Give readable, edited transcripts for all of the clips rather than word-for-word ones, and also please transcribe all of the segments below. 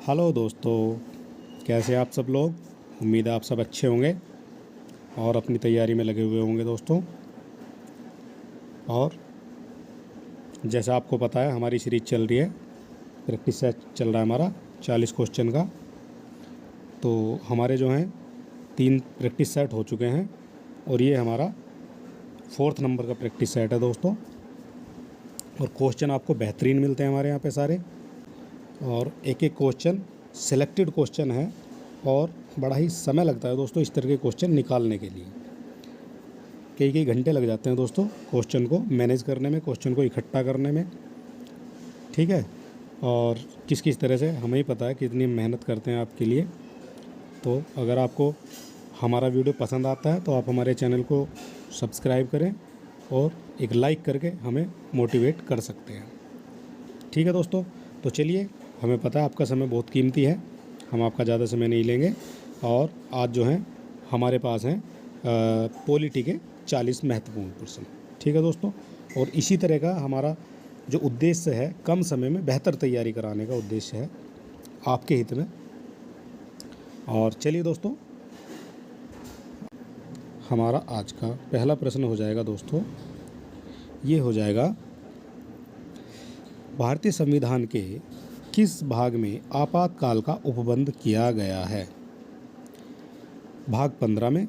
Hello दोस्तों, कैसे आप सब लोग। उम्मीद है आप सब अच्छे होंगे और अपनी तैयारी में लगे हुए होंगे दोस्तों। और जैसा आपको पता है हमारी सीरीज चल रही है, प्रैक्टिस सेट चल रहा है हमारा 40 क्वेश्चन का। तो हमारे जो हैं 3 प्रैक्टिस सेट हो चुके हैं और ये हमारा 4th नंबर का प्रैक्टिस सेट है दोस्तों। और क्वेश्चन आपको बेहतरीन मिलते हैं हमारे यहाँ पे सारे, और एक एक क्वेश्चन सिलेक्टेड क्वेश्चन है और बड़ा ही समय लगता है दोस्तों इस तरह के क्वेश्चन निकालने के लिए। कई कई घंटे लग जाते हैं दोस्तों क्वेश्चन को मैनेज करने में, क्वेश्चन को इकट्ठा करने में, ठीक है। और किस किस तरह से हमें ही पता है कितनी मेहनत करते हैं आपके लिए। तो अगर आपको हमारा वीडियो पसंद आता है तो आप हमारे चैनल को सब्सक्राइब करें और एक लाइक करके हमें मोटिवेट कर सकते हैं, ठीक है दोस्तों। तो चलिए, हमें पता है आपका समय बहुत कीमती है, हम आपका ज़्यादा समय नहीं लेंगे। और आज जो है हमारे पास हैं पॉलिटी के 40 महत्वपूर्ण प्रश्न, ठीक है दोस्तों। और इसी तरह का हमारा जो उद्देश्य है, कम समय में बेहतर तैयारी कराने का उद्देश्य है आपके हित में। और चलिए दोस्तों, हमारा आज का पहला प्रश्न हो जाएगा दोस्तों, ये हो जाएगा, भारतीय संविधान के किस भाग में आपातकाल का उपबंध किया गया है। भाग 15 में,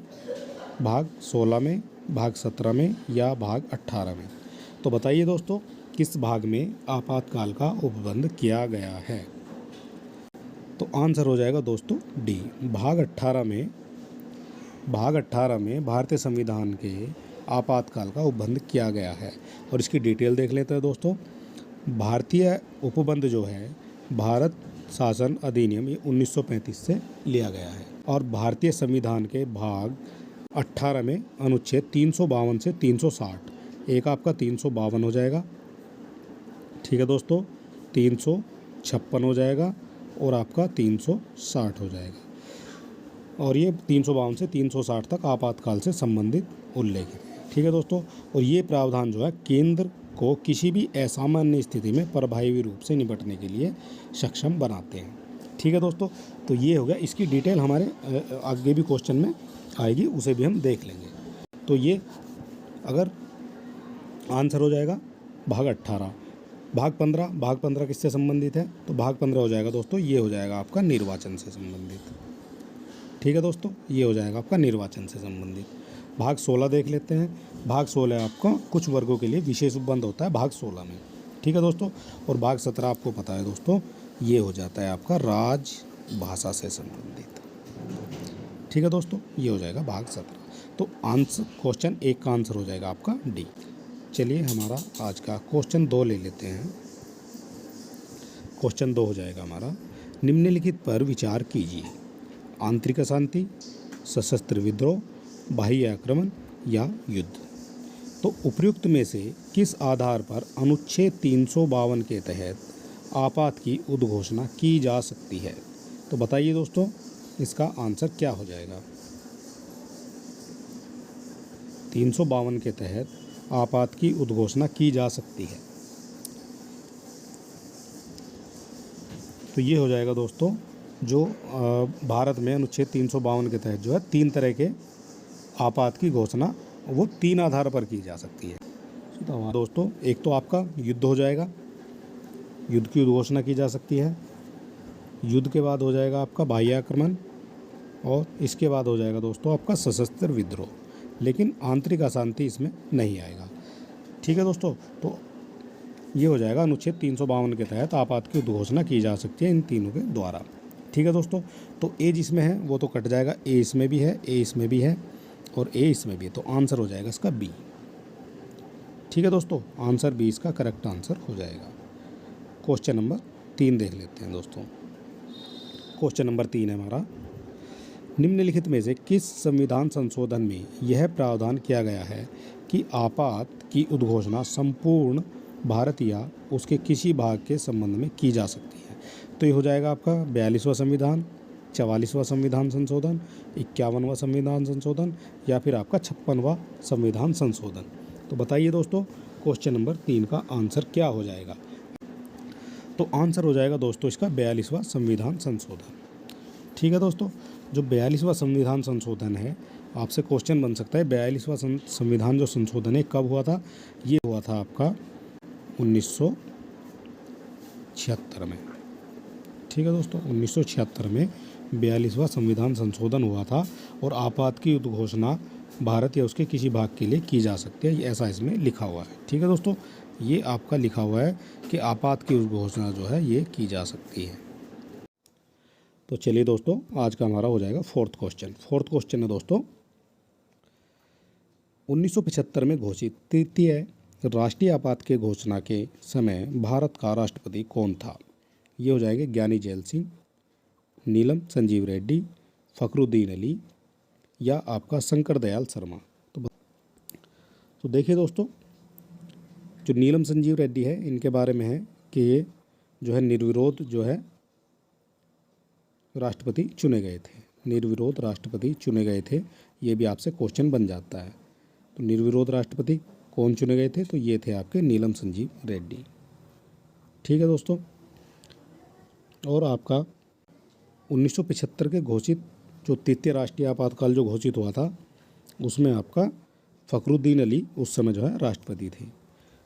भाग 16 में, भाग 17 में या भाग 18 में। तो बताइए दोस्तों, किस भाग में आपातकाल का उपबंध किया गया है। तो आंसर हो जाएगा दोस्तों डी, भाग 18 में। भाग 18 में भारतीय संविधान के आपातकाल का उपबंध किया गया है। और इसकी डिटेल देख लेते हैं दोस्तों। भारतीय उपबंध जो है, भारत शासन अधिनियम, ये 1935 से लिया गया है। और भारतीय संविधान के भाग 18 में अनुच्छेद 352 से 360, एक आपका 352 हो जाएगा, ठीक है दोस्तों, 356 हो जाएगा और आपका 360 हो जाएगा। और ये 352 से 360 तक आपातकाल से संबंधित उल्लेख है, ठीक है दोस्तों। और ये प्रावधान जो है केंद्र को किसी भी असामान्य स्थिति में प्रभावी रूप से निपटने के लिए सक्षम बनाते हैं, ठीक है दोस्तों। तो ये हो गया, इसकी डिटेल हमारे आगे भी क्वेश्चन में आएगी, उसे भी हम देख लेंगे। तो ये अगर आंसर हो जाएगा भाग 18। भाग 15, भाग 15 किससे संबंधित है, तो भाग 15 हो जाएगा दोस्तों, ये हो जाएगा आपका निर्वाचन से संबंधित, ठीक है दोस्तों, ये हो जाएगा आपका निर्वाचन से संबंधित। भाग 16 देख लेते हैं। भाग 16 आपका कुछ वर्गों के लिए विशेष उपबंध होता है भाग 16 में, ठीक है दोस्तों। और भाग 17 आपको पता है दोस्तों, ये हो जाता है आपका राजभाषा से संबंधित, ठीक है दोस्तों, ये हो जाएगा भाग 17। तो आंसर क्वेश्चन 1 का आंसर हो जाएगा आपका डी। चलिए हमारा आज का क्वेश्चन 2 ले लेते हैं। क्वेश्चन 2 हो जाएगा हमारा, निम्नलिखित पर विचार कीजिए, आंतरिक अशांति, सशस्त्र विद्रोह, बाह्य आक्रमण या युद्ध। तो उपयुक्त में से किस आधार पर अनुच्छेद 352 के तहत आपात की उद्घोषणा की जा सकती है। तो बताइए दोस्तों, इसका आंसर क्या हो जाएगा। 352 के तहत आपात की उद्घोषणा की जा सकती है, तो ये हो जाएगा दोस्तों, जो भारत में अनुच्छेद 352 के तहत जो है 3 तरह के आपात की घोषणा वो 3 आधार पर की जा सकती है। तो दोस्तों, एक तो आपका युद्ध हो जाएगा, युद्ध की उद्घोषणा की जा सकती है। युद्ध के बाद हो जाएगा आपका बाह्य आक्रमण, और इसके बाद हो जाएगा दोस्तों आपका सशस्त्र विद्रोह, लेकिन आंतरिक अशांति इसमें नहीं आएगा, ठीक है दोस्तों। तो ये हो जाएगा अनुच्छेद 352 के तहत आपात की उद्घोषणा की जा सकती है इन तीनों के द्वारा, ठीक है दोस्तों। तो ए जिसमें है वो तो कट जाएगा, ए इसमें भी है, ए इसमें भी है और ए इसमें भी है, तो आंसर हो जाएगा इसका बी, ठीक है दोस्तों। आंसर बी इसका करेक्ट आंसर हो जाएगा। क्वेश्चन नंबर 3 देख लेते हैं दोस्तों। क्वेश्चन नंबर 3 है हमारा, निम्नलिखित में से किस संविधान संशोधन में यह प्रावधान किया गया है कि आपात की उद्घोषणा संपूर्ण भारत या उसके किसी भाग के संबंध में की जा सकती है। तो ये हो जाएगा आपका 42वां संविधान, 44वां संविधान संशोधन, 51वां संविधान संशोधन या फिर आपका 56वां संविधान संशोधन। तो बताइए दोस्तों, क्वेश्चन नंबर 3 का आंसर क्या हो जाएगा। तो आंसर हो जाएगा दोस्तों इसका 42वां संविधान संशोधन। ठीक है दोस्तों, जो 42वां संविधान संशोधन है, आपसे क्वेश्चन बन सकता है 42वां संविधान जो संशोधन है कब हुआ था? ये हुआ था आपका 1976 में। ठीक है दोस्तों, 1976 में 42वां संविधान संशोधन हुआ था और आपात की उद्घोषणा भारत या उसके किसी भाग के लिए की जा सकती है, ऐसा इसमें लिखा हुआ है। ठीक है दोस्तों, ये आपका लिखा हुआ है कि आपात की उद्घोषणा जो है ये की जा सकती है। तो चलिए दोस्तों, आज का हमारा हो जाएगा फोर्थ क्वेश्चन। फोर्थ क्वेश्चन है दोस्तों, 1975 में घोषित तृतीय राष्ट्रीय आपात के घोषणा के समय भारत का राष्ट्रपति कौन था? ये हो जाएंगे ज्ञानी जैल सिंह, नीलम संजीव रेड्डी, फखरुद्दीन अली या आपका शंकर दयाल शर्मा। तो देखिए दोस्तों, जो नीलम संजीव रेड्डी है इनके बारे में है कि ये जो है निर्विरोध जो है राष्ट्रपति चुने गए थे, निर्विरोध राष्ट्रपति चुने गए थे। ये भी आपसे क्वेश्चन बन जाता है। तो निर्विरोध राष्ट्रपति कौन चुने गए थे? तो ये थे आपके नीलम संजीव रेड्डी। ठीक है दोस्तों, और आपका 1975 के घोषित जो तृतीय राष्ट्रीय आपातकाल जो घोषित हुआ था उसमें आपका फखरुद्दीन अली उस समय जो है राष्ट्रपति थे। तो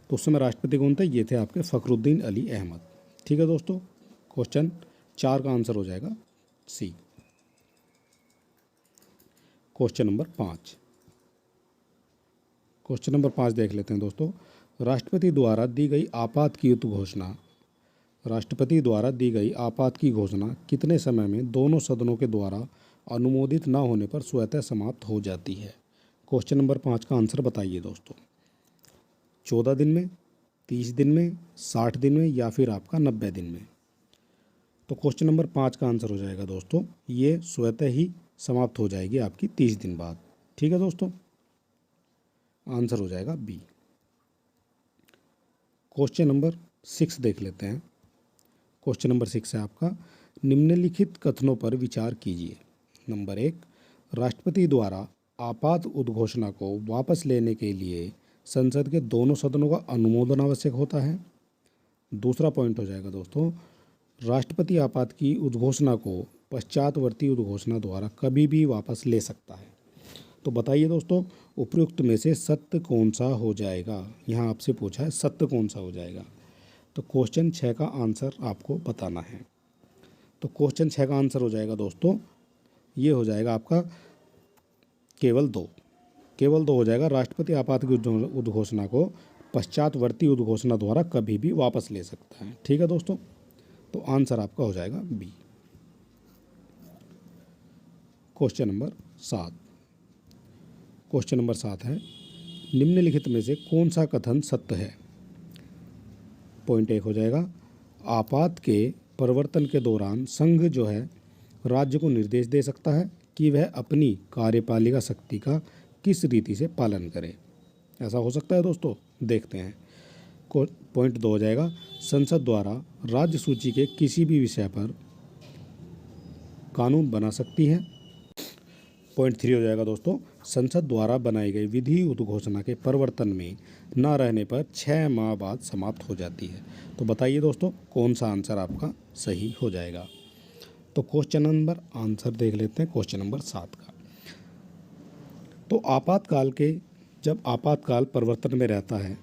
उस समय राष्ट्रपति कौन थे? ये थे आपके फखरुद्दीन अली अहमद। ठीक है दोस्तों, क्वेश्चन 4 का आंसर हो जाएगा C. Question number 5। Question number 5 देख लेते हैं दोस्तों। राष्ट्रपति द्वारा दी गई आपात की घोषणा, राष्ट्रपति द्वारा दी गई आपात की घोषणा कितने समय में दोनों सदनों के द्वारा अनुमोदित न होने पर स्वतः समाप्त हो जाती है? क्वेश्चन नंबर 5 का आंसर बताइए दोस्तों। 14 दिन में, 30 दिन में, 60 दिन में या फिर आपका 90 दिन में? तो क्वेश्चन नंबर 5 का आंसर हो जाएगा दोस्तों, ये स्वतः ही समाप्त हो जाएगी आपकी 30 दिन बाद। ठीक है दोस्तों, आंसर हो जाएगा बी। क्वेश्चन नंबर 6 देख लेते हैं। क्वेश्चन नंबर 6 है आपका, निम्नलिखित कथनों पर विचार कीजिए। नंबर 1, राष्ट्रपति द्वारा आपात उद्घोषणा को वापस लेने के लिए संसद के दोनों सदनों का अनुमोदन आवश्यक होता है। दूसरा पॉइंट हो जाएगा दोस्तों, राष्ट्रपति आपात की उद्घोषणा को पश्चातवर्ती उद्घोषणा द्वारा कभी भी वापस ले सकता है। तो बताइए दोस्तों, उपयुक्त में से सत्य कौन सा हो जाएगा? यहाँ आपसे पूछा है सत्य कौन सा हो जाएगा। तो क्वेश्चन 6 का आंसर आपको बताना है। तो क्वेश्चन 6 का आंसर हो जाएगा दोस्तों, ये हो जाएगा आपका केवल 2 हो जाएगा। राष्ट्रपति आपात की उद्घोषणा को पश्चातवर्ती उद्घोषणा द्वारा कभी भी वापस ले सकता है। ठीक है दोस्तों, तो आंसर आपका हो जाएगा B. Question number 7। Question number 7 है, निम्नलिखित में से कौन सा कथन सत्य है? पॉइंट 1 हो जाएगा, आपात के प्रवर्तन के दौरान संघ जो है राज्य को निर्देश दे सकता है कि वह अपनी कार्यपालिका शक्ति का किस रीति से पालन करे। ऐसा हो सकता है दोस्तों, देखते हैं। पॉइंट 2 हो जाएगा, संसद द्वारा राज्य सूची के किसी भी विषय पर कानून बना सकती है। पॉइंट 3 हो जाएगा दोस्तों, संसद द्वारा बनाई गई विधि उद्घोषणा के प्रवर्तन में न रहने पर 6 माह बाद समाप्त हो जाती है। तो बताइए दोस्तों, कौन सा आंसर आपका सही हो जाएगा? तो क्वेश्चन नंबर आंसर देख लेते हैं क्वेश्चन नंबर 7 का। तो आपातकाल के जब आपातकाल परिवर्तन में रहता है,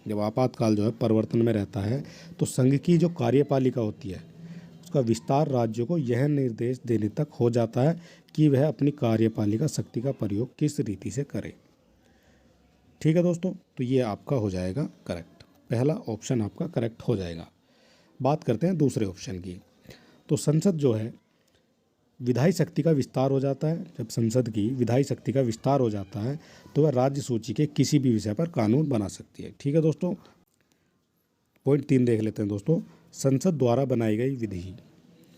जब आपातकाल जो है परिवर्तन में रहता है तो संघ की जो कार्यपालिका होती है उसका विस्तार राज्यों को यह निर्देश देने तक हो जाता है कि वह अपनी कार्यपालिका शक्ति का प्रयोग किस रीति से करे। ठीक है दोस्तों, तो ये आपका हो जाएगा करेक्ट, पहला ऑप्शन आपका करेक्ट हो जाएगा। बात करते हैं दूसरे ऑप्शन की। तो संसद जो है विधायी शक्ति का विस्तार हो जाता है, जब संसद की विधायी शक्ति का विस्तार हो जाता है तो वह राज्य सूची के किसी भी विषय पर कानून बना सकती है। ठीक है दोस्तों, पॉइंट 3 देख लेते हैं दोस्तों, संसद द्वारा बनाई गई विधि,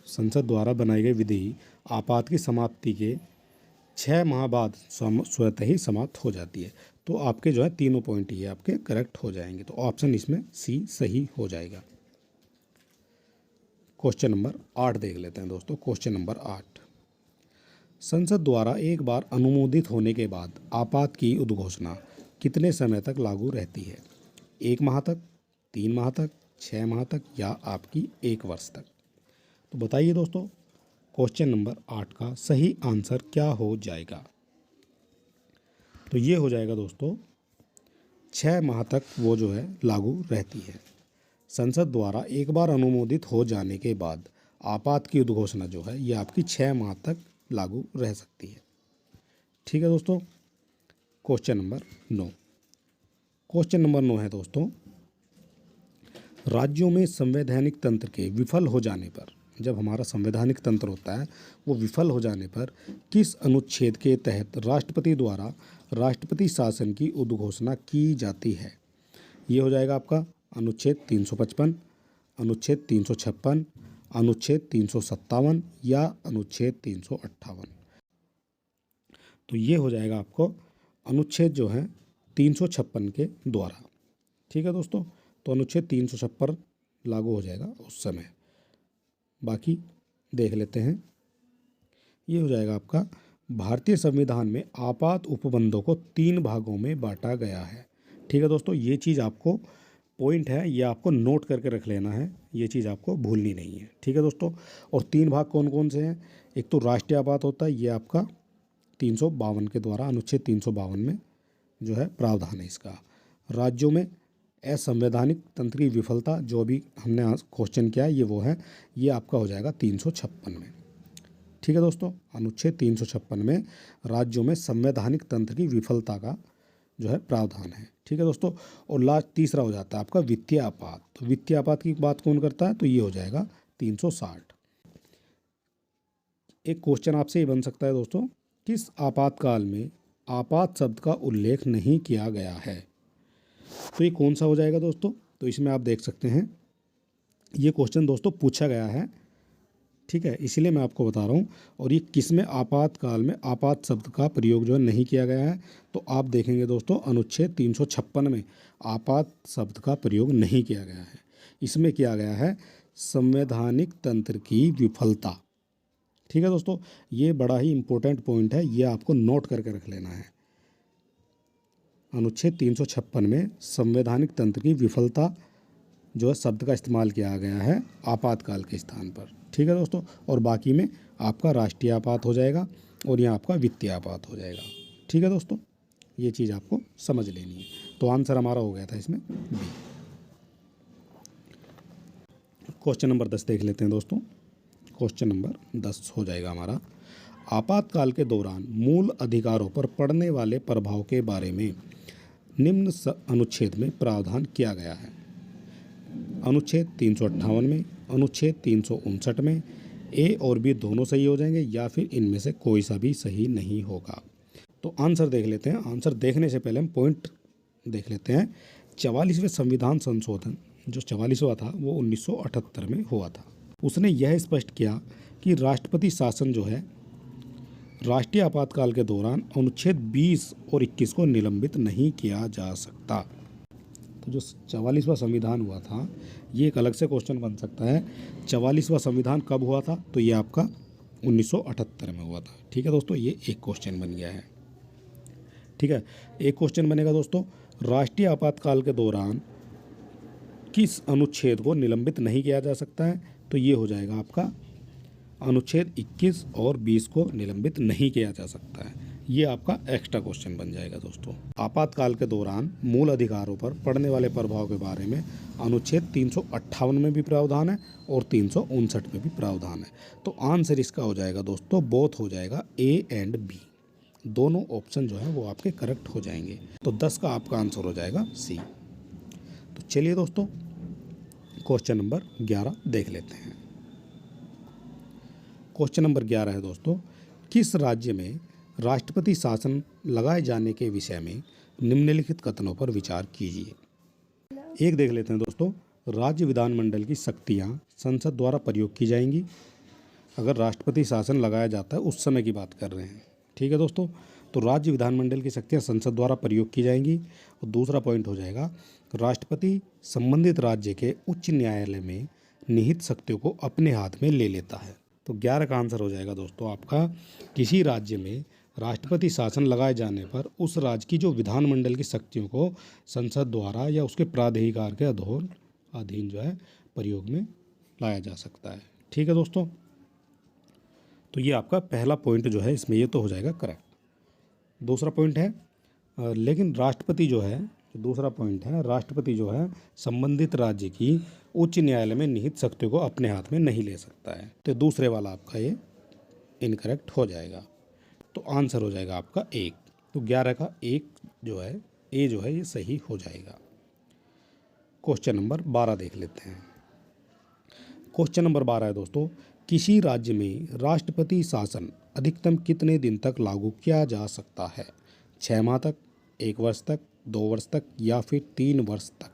संसद द्वारा बनाई गई विधि आपात की समाप्ति के 6 माह बाद स्वतः ही समाप्त हो जाती है। तो आपके जो है तीनों पॉइंट ये आपके करेक्ट हो जाएंगे। तो ऑप्शन इसमें सी सही हो जाएगा। क्वेश्चन नंबर 8 देख लेते हैं दोस्तों। क्वेश्चन नंबर 8, संसद द्वारा एक बार अनुमोदित होने के बाद आपात की उद्घोषणा कितने समय तक लागू रहती है? 1 माह तक, 3 माह तक, 6 माह तक या आपकी 1 वर्ष तक। तो बताइए दोस्तों, क्वेश्चन नंबर 8 का सही आंसर क्या हो जाएगा? तो ये हो जाएगा दोस्तों 6 माह तक वो जो है लागू रहती है। संसद द्वारा एक बार अनुमोदित हो जाने के बाद आपात की उद्घोषणा जो है ये आपकी 6 माह तक लागू रह सकती है। ठीक है दोस्तों। Question number 9। क्वेश्चन नंबर 9 है दोस्तों, राज्यों में संवैधानिक तंत्र के विफल हो जाने पर, जब हमारा संवैधानिक तंत्र होता है वो विफल हो जाने पर किस अनुच्छेद के तहत राष्ट्रपति द्वारा राष्ट्रपति शासन की उद्घोषणा की जाती है? ये हो जाएगा आपका अनुच्छेद 355, अनुच्छेद 356, अनुच्छेद 357 या अनुच्छेद 358। तो ये हो जाएगा आपको अनुच्छेद जो है 356 के द्वारा। ठीक है दोस्तों। तो अनुच्छेद 356 लागू हो जाएगा उस समय। बाकी देख लेते हैं। ये हो जाएगा आपका भारतीय संविधान में आपात उपबंधों को 3 भागों में बांटा गया है। ठीक है दोस्तों, ये चीज़ आपको पॉइंट है, ये आपको नोट करके रख लेना है, ये चीज़ आपको भूलनी नहीं है। ठीक है दोस्तों। और 3 भाग कौन कौन से हैं? एक तो राष्ट्रीय आपात होता है, ये आपका 352 के द्वारा, अनुच्छेद 352 में जो है प्रावधान है इसका। राज्यों में असंवैधानिक तंत्र की विफलता, जो भी हमने आज क्वेश्चन किया है ये वो है, ये आपका हो जाएगा 356 में। ठीक है दोस्तों। अनुच्छेद 356 में राज्यों में संवैधानिक तंत्र की विफलता का जो है प्रावधान है। ठीक है दोस्तों। और लास्ट तीसरा हो जाता है आपका वित्तीय आपात। तो वित्तीय आपात की बात कौन करता है? तो ये हो जाएगा 360। एक क्वेश्चन आपसे ये बन सकता है दोस्तों, किस आपातकाल में आपात शब्द का उल्लेख नहीं किया गया है? तो ये कौन सा हो जाएगा दोस्तों? तो इसमें आप देख सकते हैं ये क्वेश्चन दोस्तों पूछा गया है। ठीक है, इसलिए मैं आपको बता रहा हूँ। और ये किस में आपातकाल में आपात शब्द का प्रयोग जो है नहीं किया गया है? तो आप देखेंगे दोस्तों अनुच्छेद 356 में आपात शब्द का प्रयोग नहीं किया गया है। इसमें किया गया है संवैधानिक तंत्र की विफलता। ठीक है दोस्तों, ये बड़ा ही इंपॉर्टेंट पॉइंट है, ये आपको नोट करके रख लेना है। अनुच्छेद 356 में संवैधानिक तंत्र की विफलता जो है शब्द का इस्तेमाल किया गया है आपातकाल के स्थान पर। ठीक है दोस्तों। और बाकी में आपका राष्ट्रीय आपात हो जाएगा और यहाँ आपका वित्तीय आपात हो जाएगा। ठीक है दोस्तों, ये चीज़ आपको समझ लेनी है। तो आंसर हमारा हो गया था इसमें बी। क्वेश्चन नंबर 10 देख लेते हैं दोस्तों। क्वेश्चन नंबर 10 हो जाएगा हमारा, आपातकाल के दौरान मूल अधिकारों पर पड़ने वाले प्रभाव के बारे में निम्न अनुच्छेद में प्रावधान किया गया है। अनुच्छेद 358 में, अनुच्छेद 359 में ए और बी दोनों सही हो जाएंगे या फिर इनमें से कोई सा भी सही नहीं होगा। तो आंसर देख लेते हैं। आंसर देखने से पहले हम पॉइंट देख लेते हैं। 44वें संविधान संशोधन जो 44वां था वो 1978 में हुआ था। उसने यह स्पष्ट किया कि राष्ट्रपति शासन जो है राष्ट्रीय आपातकाल के दौरान अनुच्छेद 20 और 21 को निलंबित नहीं किया जा सकता। तो जो 44वां संविधान हुआ था ये एक अलग से क्वेश्चन बन सकता है। 44वां संविधान कब हुआ था? तो ये आपका 1978 में हुआ था। ठीक है दोस्तों, ये एक क्वेश्चन बन गया है। ठीक है, एक क्वेश्चन बनेगा दोस्तों, राष्ट्रीय आपातकाल के दौरान किस अनुच्छेद को निलंबित नहीं किया जा सकता है? तो ये हो जाएगा आपका अनुच्छेद 21 और 20 को निलंबित नहीं किया जा सकता है। ये आपका एक्स्ट्रा क्वेश्चन बन जाएगा दोस्तों। आपातकाल के दौरान मूल अधिकारों पर पड़ने वाले प्रभाव के बारे में अनुच्छेद 358 में भी प्रावधान है और 359 में भी प्रावधान है। तो आंसर इसका हो जाएगा दोस्तों, बोथ हो जाएगा ए एंड बी। दोनों ऑप्शन जो है वो आपके करेक्ट हो जाएंगे। तो 10 का आपका आंसर हो जाएगा सी। तो चलिए दोस्तों क्वेश्चन नंबर 11 देख लेते हैं। क्वेश्चन नंबर 11 है दोस्तों, किस राज्य में राष्ट्रपति शासन लगाए जाने के विषय में निम्नलिखित कथनों पर विचार कीजिए। एक देख लेते हैं दोस्तों, राज्य विधानमंडल की शक्तियां संसद द्वारा प्रयोग की जाएंगी। अगर राष्ट्रपति शासन लगाया जाता है उस समय की बात कर रहे हैं। ठीक है दोस्तों, तो राज्य विधानमंडल की शक्तियां संसद द्वारा प्रयोग की जाएंगी। और दूसरा पॉइंट हो जाएगा, राष्ट्रपति संबंधित राज्य के उच्च न्यायालय में निहित शक्तियों को अपने हाथ में ले लेता है। तो 11 का आंसर हो जाएगा दोस्तों आपका, किसी राज्य में राष्ट्रपति शासन लगाए जाने पर उस राज्य की जो विधानमंडल की शक्तियों को संसद द्वारा या उसके प्राधिकार के अधीन जो है प्रयोग में लाया जा सकता है। ठीक है दोस्तों, तो ये आपका पहला पॉइंट जो है इसमें ये तो हो जाएगा करेक्ट। दूसरा पॉइंट है लेकिन राष्ट्रपति जो है, दूसरा पॉइंट है राष्ट्रपति जो है संबंधित राज्य की उच्च न्यायालय में निहित शक्तियों को अपने हाथ में नहीं ले सकता है। तो दूसरे वाला आपका ये इनकरेक्ट हो जाएगा। तो आंसर हो जाएगा आपका 1। तो 11 का 1 जो है ए जो है ये सही हो जाएगा। क्वेश्चन नंबर 12 देख लेते हैं। क्वेश्चन नंबर 12 है दोस्तों, किसी राज्य में राष्ट्रपति शासन अधिकतम कितने दिन तक लागू किया जा सकता है? 6 माह तक, 1 वर्ष तक, 2 वर्ष तक या फिर 3 वर्ष तक?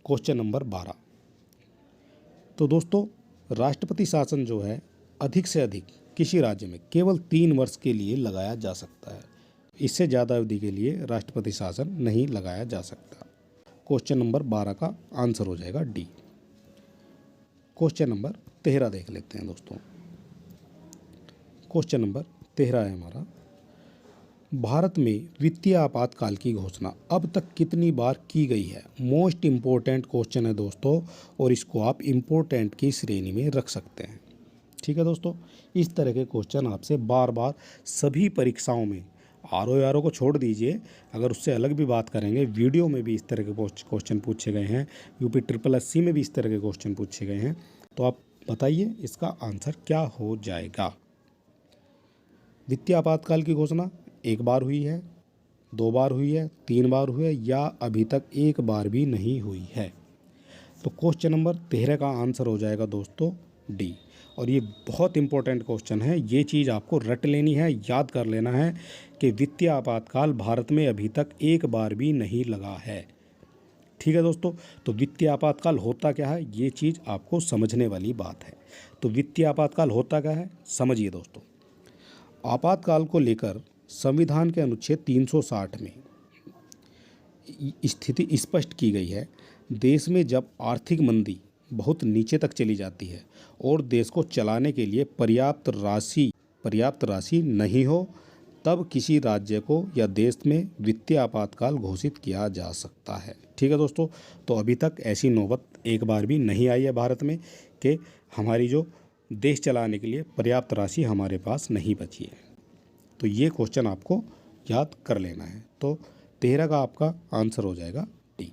Question number 12। तो दोस्तों राष्ट्रपति शासन जो है अधिक से अधिक किसी राज्य में केवल 3 वर्ष के लिए लगाया जा सकता है। इससे ज़्यादा अवधि के लिए राष्ट्रपति शासन नहीं लगाया जा सकता। क्वेश्चन नंबर 12 का आंसर हो जाएगा डी। क्वेश्चन नंबर 13 देख लेते हैं दोस्तों। क्वेश्चन नंबर 13 है हमारा, भारत में वित्तीय आपातकाल की घोषणा अब तक कितनी बार की गई है? मोस्ट इम्पोर्टेंट क्वेश्चन है दोस्तों, और इसको आप इम्पोर्टेंट की श्रेणी में रख सकते हैं। ठीक है दोस्तों, इस तरह के क्वेश्चन आपसे बार बार सभी परीक्षाओं में, आर को छोड़ दीजिए, अगर उससे अलग भी बात करेंगे, वीडियो में भी इस तरह के क्वेश्चन पूछे गए हैं, यूपी SSSC में भी इस तरह के क्वेश्चन पूछे गए हैं। तो आप बताइए इसका आंसर क्या हो जाएगा। वित्तीय आपातकाल की घोषणा 1 बार हुई है, 2 बार हुई है, 3 बार हुई है या अभी तक 1 बार भी नहीं हुई है? तो क्वेश्चन नंबर 13 का आंसर हो जाएगा दोस्तों डी। और ये बहुत इंपॉर्टेंट क्वेश्चन है, ये चीज़ आपको रट लेनी है, याद कर लेना है कि वित्तीय आपातकाल भारत में अभी तक 1 बार भी नहीं लगा है। ठीक है दोस्तों, तो वित्तीय आपातकाल होता क्या है ये चीज़ आपको समझने वाली बात है। तो वित्तीय आपातकाल होता क्या है समझिए दोस्तों। आपातकाल को लेकर संविधान के अनुच्छेद 360 में स्थिति स्पष्ट की गई है। देश में जब आर्थिक मंदी बहुत नीचे तक चली जाती है और देश को चलाने के लिए पर्याप्त राशि नहीं हो, तब किसी राज्य को या देश में वित्तीय आपातकाल घोषित किया जा सकता है। ठीक है दोस्तों, तो अभी तक ऐसी नौबत 1 बार भी नहीं आई है भारत में कि हमारी जो देश चलाने के लिए पर्याप्त राशि हमारे पास नहीं बची है। तो ये क्वेश्चन आपको याद कर लेना है। तो 13 का आपका आंसर हो जाएगा डी।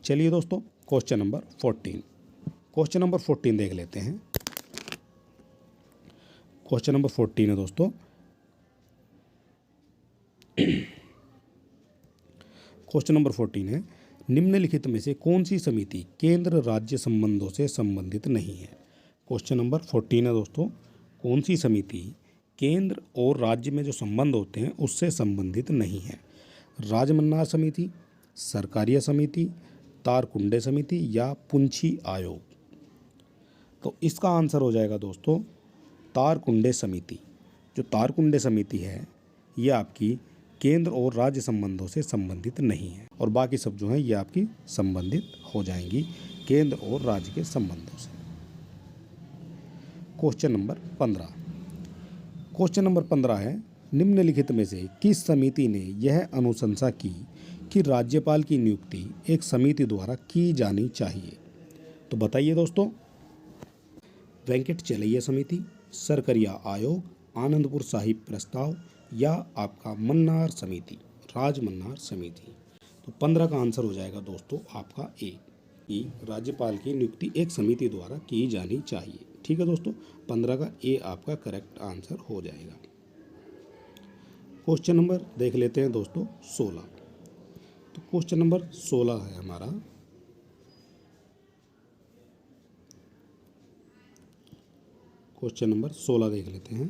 चलिए दोस्तों क्वेश्चन नंबर 14। क्वेश्चन नंबर 14 देख लेते हैं। क्वेश्चन नंबर 14 है दोस्तों, क्वेश्चन नंबर 14 है, निम्नलिखित में से कौन सी समिति केंद्र राज्य संबंधों से संबंधित नहीं है? क्वेश्चन नंबर 14 है दोस्तों, कौन सी समिति केंद्र और राज्य में जो संबंध होते हैं उससे संबंधित नहीं है? राजमन्नार समिति, सरकारिया समिति, तारकुंडे समिति या पुंछी आयोग? तो इसका आंसर हो जाएगा दोस्तों तारकुंडे समिति। जो तारकुंडे समिति है ये आपकी केंद्र और राज्य संबंधों से संबंधित नहीं है, और बाकी सब जो है ये आपकी संबंधित हो जाएंगी केंद्र और राज्य के संबंधों से। Question number 15। क्वेश्चन नंबर 15 है, निम्नलिखित में से किस समिति ने यह अनुशंसा की कि राज्यपाल की नियुक्ति एक समिति द्वारा की जानी चाहिए? तो बताइए दोस्तों, वेंकटचलैया समिति, सरकरिया आयोग, आनंदपुर साहिब प्रस्ताव या आपका मन्नार समिति, राजमन्नार समिति? तो 15 का आंसर हो जाएगा दोस्तों आपका ए, कि राज्यपाल की नियुक्ति एक समिति द्वारा की जानी चाहिए। ठीक है दोस्तों, 15 का ए आपका करेक्ट आंसर हो जाएगा। क्वेश्चन नंबर देख लेते हैं दोस्तों 16। तो क्वेश्चन नंबर 16 है हमारा, क्वेश्चन नंबर 16 देख लेते हैं।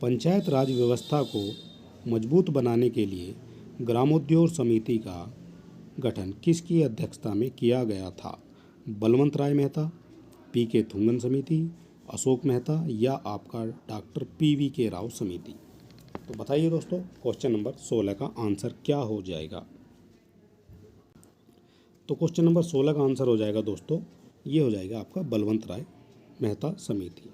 पंचायत राज व्यवस्था को मजबूत बनाने के लिए ग्रामोद्योग समिति का गठन किसकी अध्यक्षता में किया गया था? बलवंत राय मेहता, PK थुंगन समिति, अशोक मेहता या आपका डॉक्टर PVK राव समिति? तो बताइए दोस्तों क्वेश्चन नंबर 16 का आंसर क्या हो जाएगा? तो क्वेश्चन नंबर 16 का आंसर हो जाएगा दोस्तों, ये हो जाएगा आपका बलवंत राय मेहता समिति।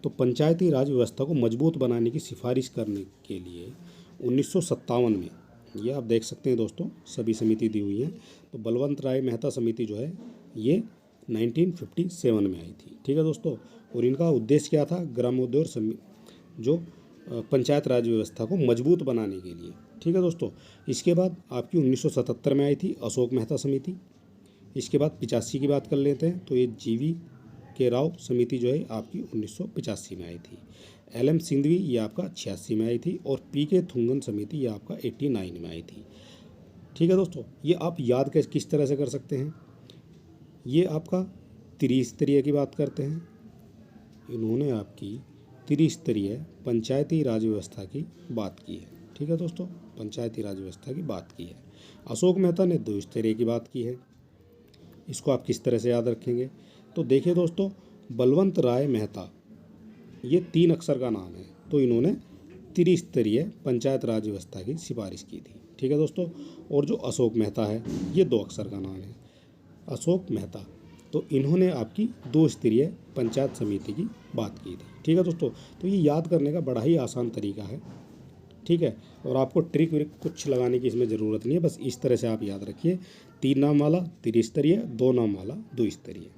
तो पंचायती राज व्यवस्था को मजबूत बनाने की सिफारिश करने के लिए 1957 में ये आप देख सकते हैं दोस्तों, सभी समिति दी हुई है। तो बलवंत राय मेहता समिति जो है ये 1957 में आई थी। ठीक है दोस्तों, और इनका उद्देश्य क्या था, ग्रामोद्योग जो पंचायत राज व्यवस्था को मजबूत बनाने के लिए। ठीक है दोस्तों, इसके बाद आपकी 1977 में आई थी अशोक मेहता समिति। इसके बाद 85 की बात कर लेते हैं, तो ये जीवी के राव समिति जो है आपकी 1985 में आई थी। LM सिंघवी ये आपका 86 में आई थी, और PK थुंगन समिति ये आपका 89 में आई थी। ठीक है दोस्तों, ये आप याद किस तरह से कर सकते हैं, ये आपका त्रिस्तरीय की बात करते हैं। इन्होंने आपकी त्रिस्तरीय पंचायती राज व्यवस्था की बात की है। ठीक है दोस्तों, पंचायती राज व्यवस्था की बात की है। अशोक मेहता ने 2 स्तरीय की बात की है। इसको आप किस तरह से याद रखेंगे, तो देखिए दोस्तों, बलवंत राय मेहता ये 3 अक्षर का नाम है, तो इन्होंने त्रिस्तरीय पंचायत राज व्यवस्था की सिफारिश की थी। ठीक है दोस्तों, और जो अशोक मेहता है ये 2 अक्षर का नाम है, अशोक मेहता, तो इन्होंने आपकी 2 स्तरीय पंचायत समिति की बात की थी। ठीक है दोस्तों, तो ये याद करने का बड़ा ही आसान तरीका है। ठीक है, और आपको ट्रिक व्रिक कुछ लगाने की इसमें ज़रूरत नहीं है, बस इस तरह से आप याद रखिए, 3 नाम वाला त्रिस्तरीय, 2 नाम वाला 2 स्तरीय।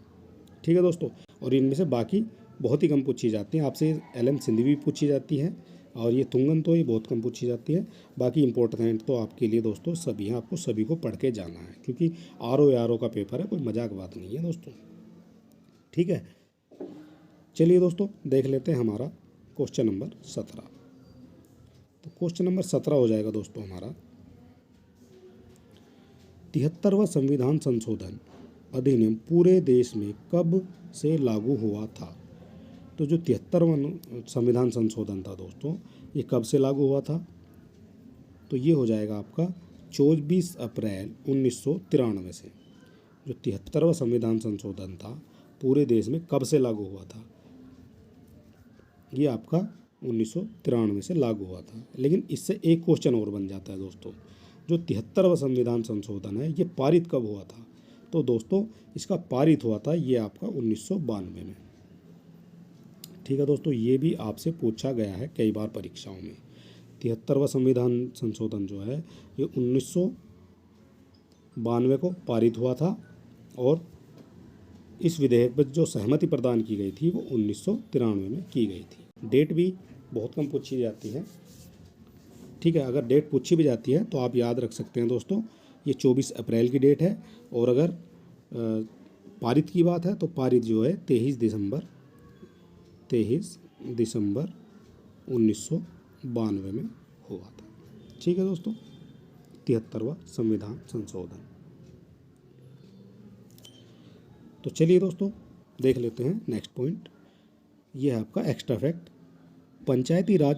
ठीक है दोस्तों, और इनमें से बाकी बहुत ही कम पूछी जाती हैं। आपसे LM सिंधवी भी पूछी जाती है, और ये तुंगन तो ये बहुत कम पूछी जाती है। बाकी इंपॉर्टेंट तो आपके लिए दोस्तों सभी हैं, आपको सभी को पढ़ के जाना है, क्योंकि RO का पेपर है, कोई मजाक बात नहीं है दोस्तों। ठीक है, चलिए दोस्तों देख लेते हैं हमारा क्वेश्चन नंबर 17। तो क्वेश्चन नंबर 17 हो जाएगा दोस्तों हमारा, 73वां संविधान संशोधन अधिनियम पूरे देश में कब से लागू हुआ था। तो जो 73वां संविधान संशोधन था दोस्तों, ये कब से लागू हुआ था, तो ये हो जाएगा आपका 24 अप्रैल 1993 से। जो 73वां संविधान संशोधन था पूरे देश में कब से लागू हुआ था, ये आपका 1993 से लागू हुआ था। लेकिन इससे एक क्वेश्चन और बन जाता है दोस्तों, जो 73वां संविधान संशोधन है ये पारित कब हुआ था, तो दोस्तों इसका पारित हुआ था ये आपका 1992 में। ठीक है दोस्तों, ये भी आपसे पूछा गया है कई बार परीक्षाओं में। 73वां संविधान संशोधन जो है ये 1992 को पारित हुआ था, और इस विधेयक पर जो सहमति प्रदान की गई थी वो 1993 में की गई थी। डेट भी बहुत कम पूछी जाती है। ठीक है, अगर डेट पूछी भी जाती है तो आप याद रख सकते हैं दोस्तों, ये 24 अप्रैल की डेट है, और अगर पारित की बात है तो पारित जो है 23 दिसंबर 1992 में हुआ था। ठीक है दोस्तों, 73वां संविधान संशोधन। तो चलिए दोस्तों देख लेते हैं नेक्स्ट पॉइंट, ये है आपका एक्स्ट्रा फैक्ट। पंचायती राज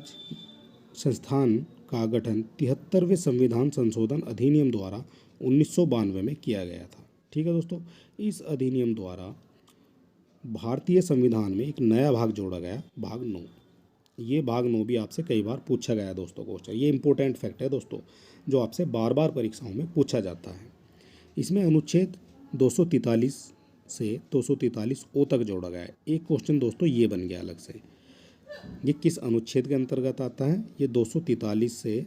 संस्थान का गठन 73वें संविधान संशोधन अधिनियम द्वारा 1992 में किया गया था। ठीक है दोस्तों, इस अधिनियम द्वारा भारतीय संविधान में एक नया भाग जोड़ा गया, भाग 9। ये भाग 9 भी आपसे कई बार पूछा गया है दोस्तों क्वेश्चन। ये इंपॉर्टेंट फैक्ट है दोस्तों, जो आपसे बार बार परीक्षाओं में पूछा जाता है। इसमें अनुच्छेद 243 से 243 ओ तक जोड़ा गया है। एक क्वेश्चन दोस्तों ये बन गया अलग से, ये किस अनुच्छेद के अंतर्गत आता है, ये 243 से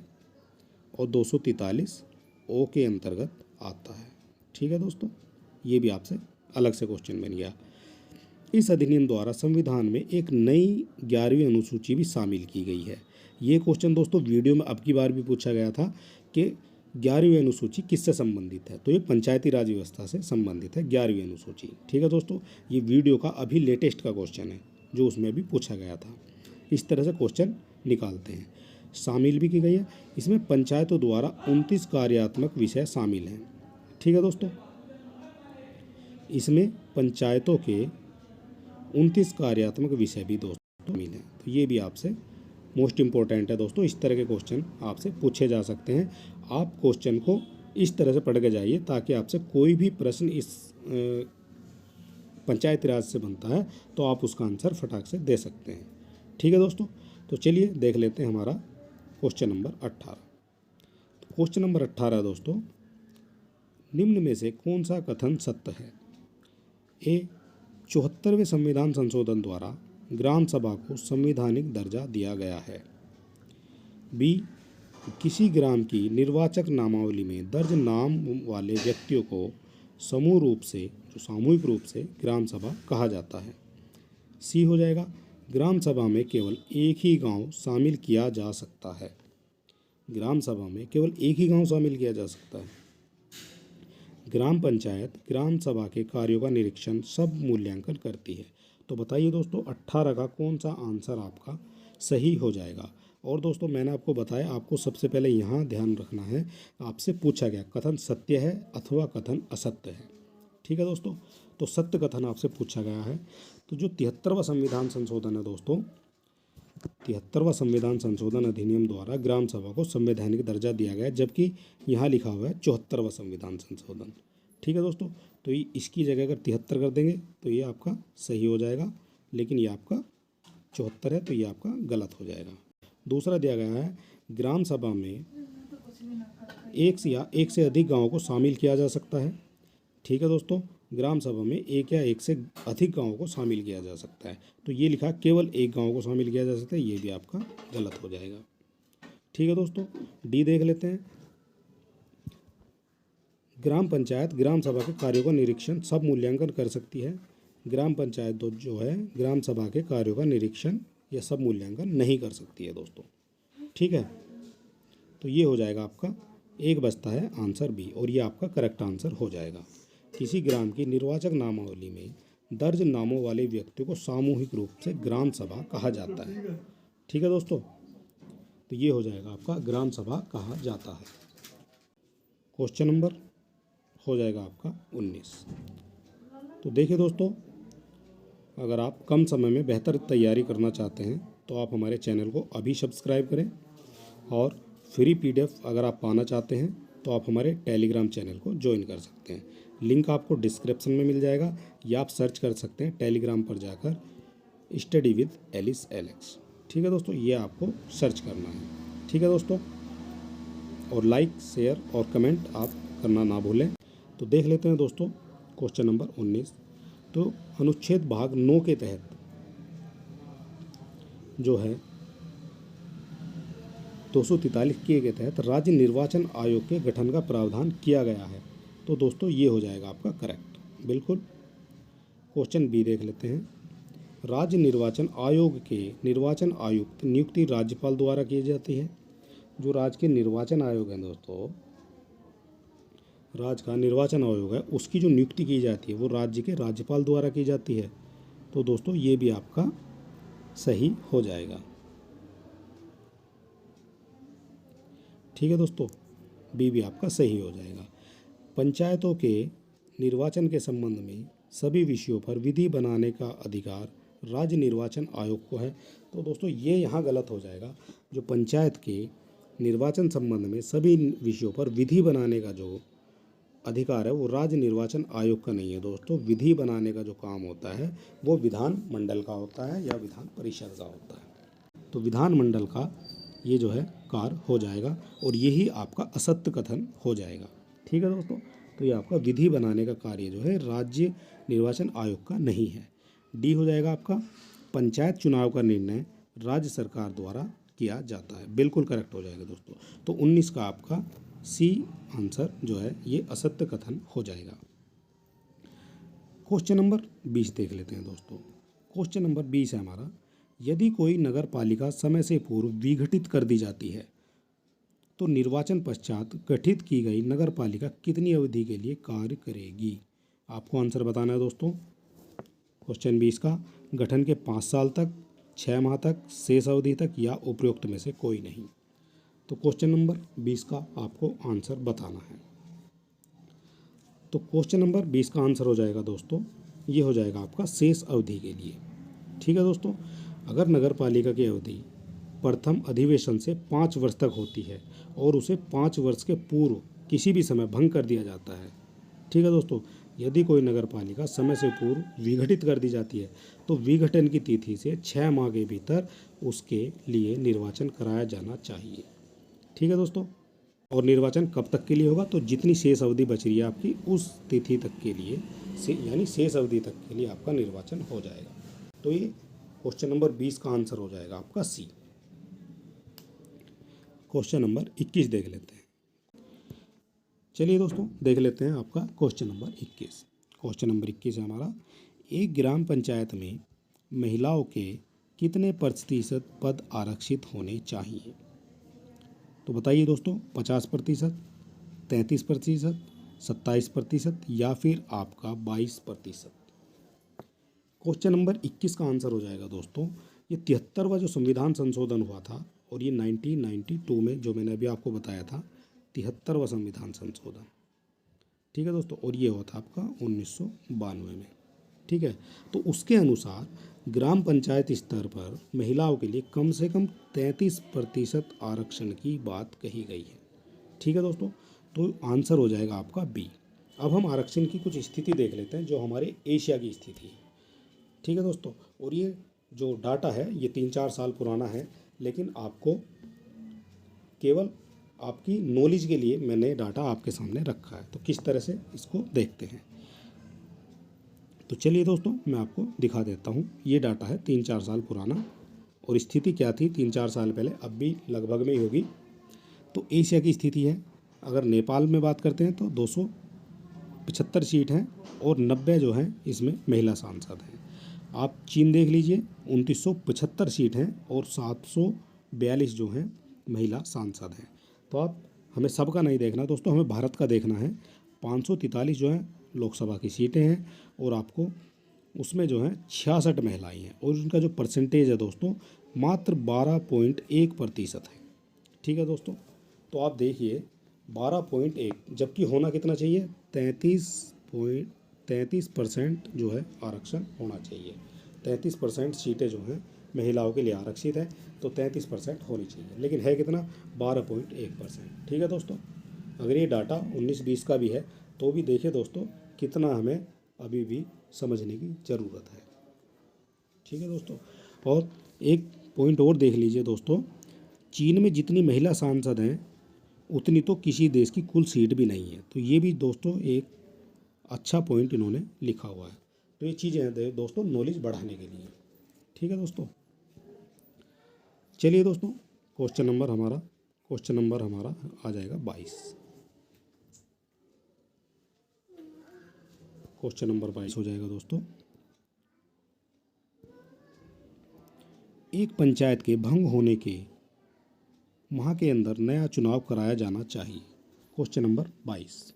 और 243 ओ के अंतर्गत आता है। ठीक है दोस्तों, ये भी आपसे अलग से क्वेश्चन बन गया। इस अधिनियम द्वारा संविधान में एक नई 11वीं अनुसूची भी शामिल की गई है। ये क्वेश्चन दोस्तों वीडियो में अब की बार भी पूछा गया था कि 11वीं अनुसूची किससे संबंधित है, तो ये पंचायती राज व्यवस्था से संबंधित है 11वीं अनुसूची। ठीक है दोस्तों, ये वीडियो का अभी लेटेस्ट का क्वेश्चन है जो उसमें भी पूछा गया था। इस तरह से क्वेश्चन निकालते हैं। शामिल भी की गई है, इसमें पंचायतों द्वारा 29 कार्यात्मक विषय शामिल हैं। ठीक है दोस्तों, इसमें पंचायतों के 29 कार्यात्मक विषय भी दोस्तों शामिल हैं। तो ये भी आपसे मोस्ट इम्पोर्टेंट है दोस्तों, इस तरह के क्वेश्चन आपसे पूछे जा सकते हैं। आप क्वेश्चन को इस तरह से पढ़ के जाइए ताकि आपसे कोई भी प्रश्न इस पंचायती राज से बनता है तो आप उसका आंसर फटाक से दे सकते हैं। ठीक है दोस्तों, तो चलिए देख लेते हैं हमारा क्वेश्चन नंबर 18। तो क्वेश्चन नंबर 18 दोस्तों, निम्न में से कौन सा कथन सत्य है। ए, 74वें संविधान संशोधन द्वारा ग्राम सभा को संवैधानिक दर्जा दिया गया है। बी, किसी ग्राम की निर्वाचक नामावली में दर्ज नाम वाले व्यक्तियों को समूह रूप से, जो सामूहिक रूप से ग्राम सभा कहा जाता है। सी हो जाएगा, ग्राम सभा में केवल एक ही गांव शामिल किया जा सकता है। ग्राम सभा में केवल एक ही गांव शामिल किया जा सकता है। ग्राम पंचायत ग्राम सभा के कार्यों का निरीक्षण सब मूल्यांकन करती है। तो बताइए दोस्तों 18 का कौन सा आंसर आपका सही हो जाएगा। और दोस्तों मैंने आपको बताया, आपको सबसे पहले यहाँ ध्यान रखना है, आपसे पूछा गया कथन सत्य है अथवा कथन असत्य है। ठीक है दोस्तों, तो सत्य कथन आपसे पूछा गया है। तो जो 73वां संविधान संशोधन है दोस्तों, 73वां संविधान संशोधन अधिनियम द्वारा ग्राम सभा को संवैधानिक दर्जा दिया गया है, जबकि यहाँ लिखा हुआ है 74वां संविधान संशोधन। ठीक है दोस्तों, तो ये इसकी जगह अगर 73 कर देंगे तो ये आपका सही हो जाएगा, लेकिन ये आपका 74 है तो ये आपका गलत हो जाएगा। दूसरा दिया गया है, ग्राम सभा में एक से अधिक गाँवों को शामिल किया जा सकता है। ठीक है दोस्तों, ग्राम सभा में एक या एक से अधिक गांवों को शामिल किया जा सकता है। तो ये लिखा केवल एक गांव को शामिल किया जा सकता है, ये भी आपका गलत हो जाएगा। ठीक है दोस्तों, डी देख लेते हैं। ग्राम पंचायत ग्राम सभा के कार्यों का निरीक्षण सब मूल्यांकन कर सकती है। ग्राम पंचायत जो है ग्राम सभा के कार्यों का निरीक्षण या सब मूल्यांकन नहीं कर सकती है दोस्तों। ठीक है, तो ये हो जाएगा आपका, एक बचता है आंसर बी, और ये आपका करेक्ट आंसर हो जाएगा। किसी ग्राम की निर्वाचक नामावली में दर्ज नामों वाले व्यक्ति को सामूहिक रूप से ग्राम सभा कहा जाता है। ठीक है दोस्तों, तो ये हो जाएगा आपका ग्राम सभा कहा जाता है। क्वेश्चन नंबर हो जाएगा आपका 19। तो देखिए दोस्तों, अगर आप कम समय में बेहतर तैयारी करना चाहते हैं तो आप हमारे चैनल को अभी सब्सक्राइब करें, और फ्री PDF अगर आप पाना चाहते हैं तो आप हमारे टेलीग्राम चैनल को ज्वाइन कर सकते हैं। लिंक आपको डिस्क्रिप्शन में मिल जाएगा, या आप सर्च कर सकते हैं टेलीग्राम पर जाकर स्टडी विद एलिस एलेक्स। ठीक है दोस्तों, ये आपको सर्च करना है। ठीक है दोस्तों, और लाइक शेयर और कमेंट आप करना ना भूलें। तो देख लेते हैं दोस्तों क्वेश्चन नंबर 19। तो अनुच्छेद भाग 9 के तहत जो है 243 के तहत राज्य निर्वाचन आयोग के गठन का प्रावधान किया गया है। तो दोस्तों ये हो जाएगा आपका करेक्ट, बिल्कुल। क्वेश्चन बी देख लेते हैं। राज्य निर्वाचन आयोग के निर्वाचन आयुक्त नियुक्ति राज्यपाल द्वारा की जाती है। जो राज्य के निर्वाचन आयोग है दोस्तों, राज्य का निर्वाचन आयोग है, उसकी जो नियुक्ति की जाती है वो राज्य के राज्यपाल द्वारा की जाती है। तो दोस्तों ये भी आपका सही हो जाएगा। ठीक है दोस्तों, बी भी आपका सही हो जाएगा। पंचायतों के निर्वाचन के संबंध में सभी विषयों पर विधि बनाने का अधिकार राज्य निर्वाचन आयोग को है। तो दोस्तों ये यहाँ गलत हो जाएगा। जो पंचायत के निर्वाचन संबंध में सभी विषयों पर विधि बनाने का जो अधिकार है वो राज्य निर्वाचन आयोग का नहीं है दोस्तों। विधि बनाने का जो काम होता है वो विधान मंडल का होता है या विधान परिषद का होता है। तो विधान मंडल का ये जो है कार्य हो जाएगा, और यही आपका असत्य कथन हो जाएगा। ठीक है दोस्तों, तो ये आपका विधि बनाने का कार्य जो है राज्य निर्वाचन आयोग का नहीं है। डी हो जाएगा आपका, पंचायत चुनाव का निर्णय राज्य सरकार द्वारा किया जाता है। बिल्कुल करेक्ट हो जाएगा दोस्तों। तो 19 का आपका सी आंसर जो है ये असत्य कथन हो जाएगा। क्वेश्चन नंबर 20 देख लेते हैं दोस्तों। क्वेश्चन नंबर 20 है हमारा, यदि कोई नगर पालिका समय से पूर्व विघटित कर दी जाती है तो निर्वाचन पश्चात गठित की गई नगर पालिका कितनी अवधि के लिए कार्य करेगी। आपको आंसर बताना है दोस्तों। क्वेश्चन 20 का, गठन के 5 साल तक, 6 माह तक, शेष अवधि तक, या उपरोक्त में से कोई नहीं। तो क्वेश्चन नंबर 20 का आपको आंसर बताना है। तो क्वेश्चन नंबर 20 का आंसर हो जाएगा दोस्तों, ये हो जाएगा आपका शेष अवधि के लिए। ठीक है दोस्तों, अगर नगर पालिका की अवधि प्रथम अधिवेशन से 5 वर्ष तक होती है और उसे 5 वर्ष के पूर्व किसी भी समय भंग कर दिया जाता है। ठीक है दोस्तों, यदि कोई नगर पालिका समय से पूर्व विघटित कर दी जाती है तो विघटन की तिथि से 6 माह के भीतर उसके लिए निर्वाचन कराया जाना चाहिए। ठीक है दोस्तों, और निर्वाचन कब तक के लिए होगा, तो जितनी शेष अवधि बच रही है आपकी उस तिथि तक के लिए यानी शेष अवधि तक के लिए आपका निर्वाचन हो जाएगा। तो ये क्वेश्चन नंबर 20 का आंसर हो जाएगा आपका सी। क्वेश्चन नंबर 21 देख लेते हैं। चलिए दोस्तों देख लेते हैं आपका क्वेश्चन नंबर 21। क्वेश्चन नंबर 21 है हमारा, एक ग्राम पंचायत में महिलाओं के कितने प्रतिशत पद आरक्षित होने चाहिए? तो बताइए दोस्तों, 50%, 33%, 27% या फिर आपका 22%। क्वेश्चन नंबर 21 का आंसर हो जाएगा दोस्तों, ये 73वां जो संविधान संशोधन हुआ था, और ये 1992 में, जो मैंने अभी आपको बताया था, 73वां संविधान संशोधन, ठीक है दोस्तों, और ये हुआ था आपका 1992 में, ठीक है। तो उसके अनुसार ग्राम पंचायत स्तर पर महिलाओं के लिए कम से कम 33% आरक्षण की बात कही गई है, ठीक है दोस्तों। तो आंसर हो जाएगा आपका बी। अब हम आरक्षण की कुछ स्थिति देख लेते हैं जो हमारे एशिया की स्थिति है, ठीक है दोस्तों। और ये जो डाटा है ये 3-4 साल पुराना है, लेकिन आपको केवल आपकी नॉलेज के लिए मैंने डाटा आपके सामने रखा है। तो किस तरह से इसको देखते हैं, तो चलिए दोस्तों मैं आपको दिखा देता हूँ। ये डाटा है 3-4 साल पुराना, और स्थिति क्या थी 3-4 साल पहले, अब भी लगभग में ही होगी। तो एशिया की स्थिति है, अगर नेपाल में बात करते हैं तो 275 सीट हैं और 90 जो हैं इसमें महिला सांसद हैं। आप चीन देख लीजिए, 2975 सीट हैं और 742 जो हैं महिला सांसद हैं। तो आप हमें सबका नहीं देखना दोस्तों, हमें भारत का देखना है। 543 जो है लोकसभा की सीटें हैं, और आपको उसमें जो है 66 महिलाएं हैं, और उनका जो परसेंटेज है दोस्तों मात्र 12.1% है, ठीक है दोस्तों। तो आप देखिए 12.1, जबकि होना कितना चाहिए, 33% जो है आरक्षण होना चाहिए। 33% सीटें जो हैं महिलाओं के लिए आरक्षित है, तो 33% होनी चाहिए, लेकिन है कितना, 12.1%, ठीक है दोस्तों। अगर ये डाटा 19-20 का भी है तो भी देखिए दोस्तों कितना हमें अभी भी समझने की ज़रूरत है, ठीक है दोस्तों। और एक पॉइंट और देख लीजिए दोस्तों, चीन में जितनी महिला सांसद हैं उतनी तो किसी देश की कुल सीट भी नहीं है। तो ये भी दोस्तों एक अच्छा पॉइंट इन्होंने लिखा हुआ है। तो ये चीज़ें हैं दोस्तों नॉलेज बढ़ाने के लिए, ठीक है दोस्तों। चलिए दोस्तों क्वेश्चन नंबर हमारा आ जाएगा 22। क्वेश्चन नंबर 22 हो जाएगा दोस्तों, एक पंचायत के भंग होने के माह के अंदर नया चुनाव कराया जाना चाहिए। क्वेश्चन नंबर 22,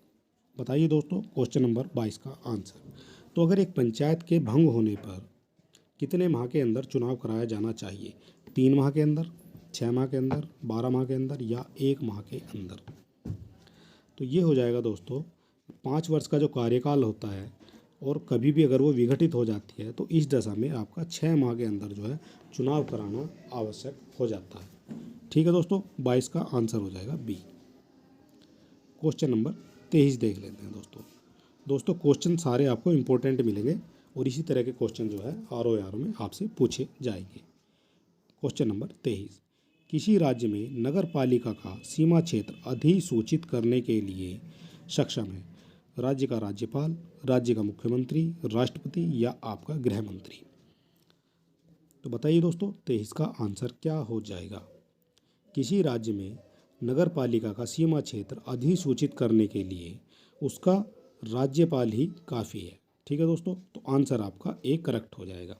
बताइए दोस्तों क्वेश्चन नंबर 22 का आंसर। तो अगर एक पंचायत के भंग होने पर कितने माह के अंदर चुनाव कराया जाना चाहिए, 3 माह के अंदर, 6 माह के अंदर, 12 माह के अंदर या 1 माह के अंदर? तो ये हो जाएगा दोस्तों 5 वर्ष का जो कार्यकाल होता है, और कभी भी अगर वो विघटित हो जाती है तो इस दशा में आपका 6 माह के अंदर जो है चुनाव कराना आवश्यक हो जाता है, ठीक है दोस्तों। 22 का आंसर हो जाएगा बी। क्वेश्चन नंबर 23 देख लेते हैं दोस्तों क्वेश्चन सारे आपको इम्पोर्टेंट मिलेंगे, और इसी तरह के क्वेश्चन जो है ROR में आपसे पूछे जाएंगे। क्वेश्चन नंबर 23, किसी राज्य में नगर पालिका का सीमा क्षेत्र अधिसूचित करने के लिए सक्षम है राज्य का राज्यपाल, राज्य का मुख्यमंत्री, राष्ट्रपति या आपका गृह मंत्री? तो बताइए दोस्तों 23 का आंसर क्या हो जाएगा। किसी राज्य में नगर पालिका का सीमा क्षेत्र अधिसूचित करने के लिए उसका राज्यपाल ही काफ़ी है, ठीक है दोस्तों। तो आंसर आपका ए करेक्ट हो जाएगा।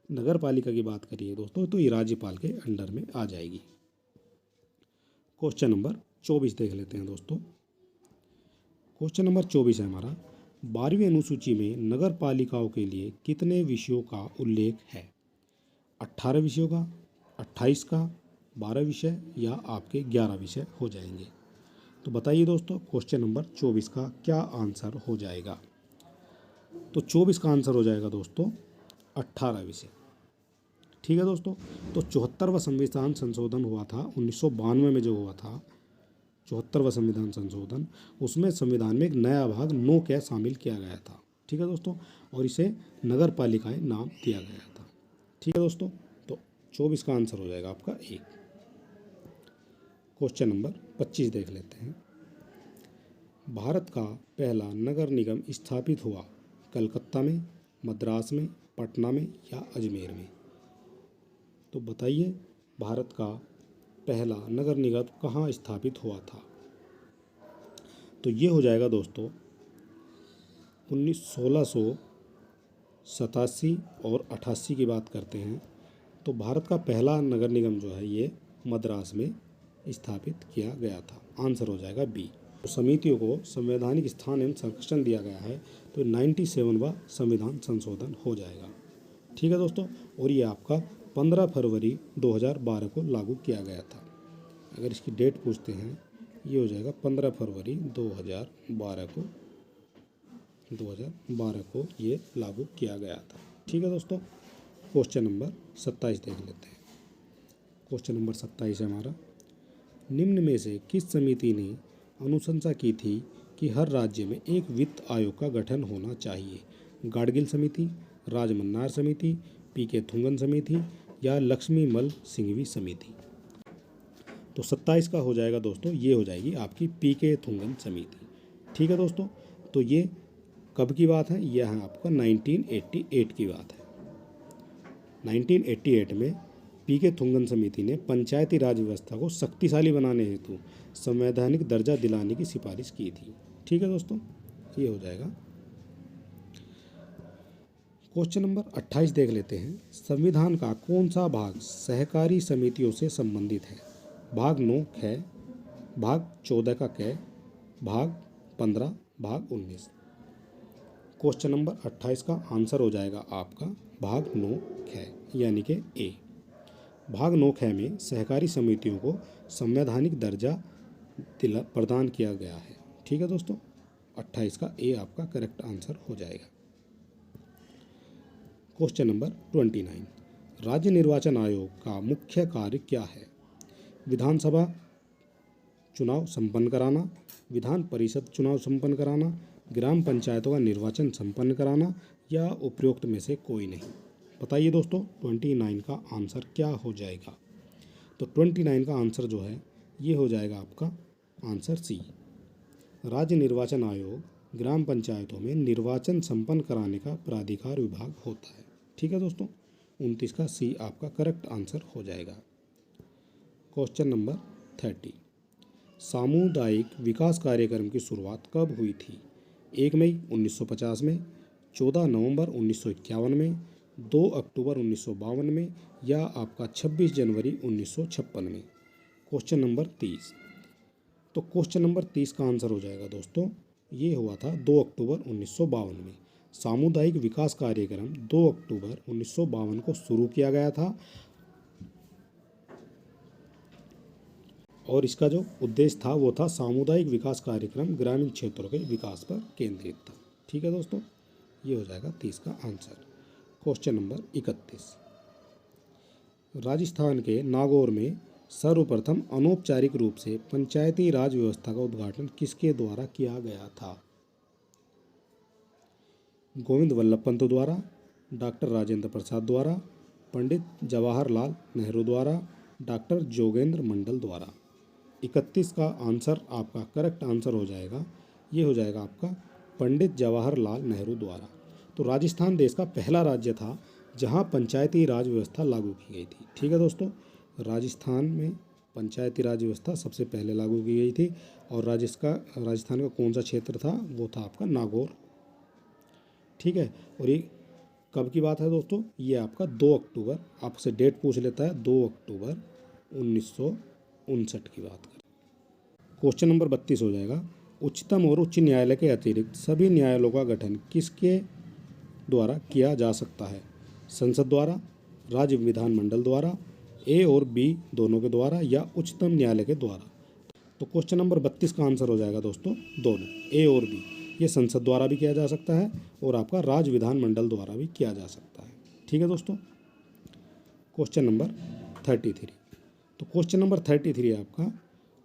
नगर पालिका की बात करिए दोस्तों तो ये राज्यपाल के अंडर में आ जाएगी। क्वेश्चन नंबर 24 देख लेते हैं दोस्तों। क्वेश्चन नंबर 24 है हमारा, 12वीं अनुसूची में नगर पालिकाओं के लिए कितने विषयों का उल्लेख है? 18 विषयों का, 28 का, 12 विषय या आपके 11 विषय हो जाएंगे? तो बताइए दोस्तों क्वेश्चन नंबर 24 का क्या आंसर हो जाएगा। तो 24 का आंसर हो जाएगा दोस्तों 18 विषय, ठीक है दोस्तों। तो 74वां संविधान संशोधन हुआ था 1992 में, जो हुआ था 74वां संविधान संशोधन, उसमें संविधान में एक नया भाग 9 क्या शामिल किया गया था, ठीक है दोस्तों, और इसे नगर पालिकाएँ नाम दिया गया था, ठीक है दोस्तों। तो 24 का आंसर हो जाएगा आपका ए। क्वेश्चन नंबर 25 देख लेते हैं। भारत का पहला नगर निगम स्थापित हुआ कलकत्ता में, मद्रास में, पटना में या अजमेर में? तो बताइए भारत का पहला नगर निगम कहाँ स्थापित हुआ था? तो ये हो जाएगा दोस्तों 1687 और 88 की बात करते हैं तो भारत का पहला नगर निगम जो है ये मद्रास में स्थापित किया गया था। आंसर हो जाएगा बी। तो समितियों को संवैधानिक स्थान एवं संरक्षण दिया गया है तो 97वां संविधान संशोधन हो जाएगा। ठीक है दोस्तों, और ये आपका 15 फरवरी 2012 को लागू किया गया था। अगर इसकी डेट पूछते हैं ये हो जाएगा 15 फरवरी 2012 को ये लागू किया गया था। ठीक है दोस्तों, क्वेश्चन नंबर 27 देख लेते हैं। क्वेश्चन नंबर 27 है हमारा, निम्न में से किस समिति ने अनुशंसा की थी कि हर राज्य में एक वित्त आयोग का गठन होना चाहिए? गाडगिल समिति, राजमन्नार समिति, पीके थुंगन समिति या लक्ष्मीमल सिंघवी समिति? तो 27 का हो जाएगा दोस्तों, ये हो जाएगी आपकी पीके थुंगन समिति। ठीक है दोस्तों, तो ये कब की बात है? यह है आपका 1988 की बात है। 1988 में पीके थुंगन समिति ने पंचायती राज व्यवस्था को शक्तिशाली बनाने हेतु संवैधानिक दर्जा दिलाने की सिफारिश की थी। ठीक है दोस्तों, ये हो जाएगा। क्वेश्चन नंबर 28 देख लेते हैं, संविधान का कौन सा भाग सहकारी समितियों से संबंधित है? भाग 9 ख, भाग 14 का क, भाग 15, भाग 19? क्वेश्चन नंबर 28 का आंसर हो जाएगा आपका भाग 9 ख यानी कि ए। भाग 9 ख में सहकारी समितियों को संवैधानिक दर्जा प्रदान किया गया है। ठीक है दोस्तों, 28 का ए आपका करेक्ट आंसर हो जाएगा। क्वेश्चन नंबर 29, राज्य निर्वाचन आयोग का मुख्य कार्य क्या है? विधानसभा चुनाव संपन्न कराना, विधान परिषद चुनाव संपन्न कराना, ग्राम पंचायतों का निर्वाचन संपन्न कराना या उपरोक्त में से कोई नहीं? बताइए दोस्तों 29 का आंसर क्या हो जाएगा? तो 29 का आंसर जो है ये हो जाएगा आपका आंसर सी। राज्य निर्वाचन आयोग ग्राम पंचायतों में निर्वाचन संपन्न कराने का प्राधिकार विभाग होता है। ठीक है दोस्तों, 29 का सी आपका करेक्ट आंसर हो जाएगा। क्वेश्चन नंबर 30, सामुदायिक विकास कार्यक्रम की शुरुआत कब हुई थी? 1 मई 1950 में, 14 नवंबर 1951 में, 2 अक्टूबर 1952 में या आपका 26 जनवरी 1956 में? क्वेश्चन नंबर 30, तो क्वेश्चन नंबर 30 का आंसर हो जाएगा दोस्तों ये हुआ था 2 अक्टूबर 1952 में। सामुदायिक विकास कार्यक्रम 2 अक्टूबर 1952 को शुरू किया गया था और इसका जो उद्देश्य था वो था सामुदायिक विकास कार्यक्रम ग्रामीण क्षेत्रों के विकास पर केंद्रित था। ठीक है दोस्तों, ये हो जाएगा 30 का आंसर। क्वेश्चन नंबर 31, राजस्थान के नागौर में सर्वप्रथम अनौपचारिक रूप से पंचायती राज व्यवस्था का उद्घाटन किसके द्वारा किया गया था? गोविंद वल्लभ पंत द्वारा, डॉक्टर राजेंद्र प्रसाद द्वारा, पंडित जवाहरलाल नेहरू द्वारा, डॉक्टर जोगेंद्र मंडल द्वारा? 31 का आंसर आपका करेक्ट आंसर हो जाएगा, ये हो जाएगा आपका पंडित जवाहरलाल नेहरू द्वारा। तो राजस्थान देश का पहला राज्य था जहां पंचायती राज व्यवस्था लागू की गई थी। ठीक है दोस्तों, राजस्थान में पंचायती राज व्यवस्था सबसे पहले लागू की गई थी और राजस्थान का कौन सा क्षेत्र था? वो था आपका नागौर। ठीक है, और ये कब की बात है दोस्तों? ये आपका 2 अक्टूबर, आपसे डेट पूछ लेता है, 2 अक्टूबर 1959 की बात करें। क्वेश्चन नंबर 32 हो जाएगा, उच्चतम और उच्च न्यायालय के अतिरिक्त सभी न्यायालयों का गठन किसके द्वारा किया जा सकता है? संसद द्वारा, राज्य विधानमंडल द्वारा, ए और बी दोनों के द्वारा या उच्चतम न्यायालय के द्वारा? तो क्वेश्चन नंबर 32 का आंसर हो जाएगा दोस्तों दोनों, ए और बी। ये संसद द्वारा भी किया जा सकता है और आपका राज्य विधानमंडल द्वारा भी किया जा सकता है। ठीक है दोस्तों, क्वेश्चन नंबर 33, तो क्वेश्चन नंबर 33 आपका,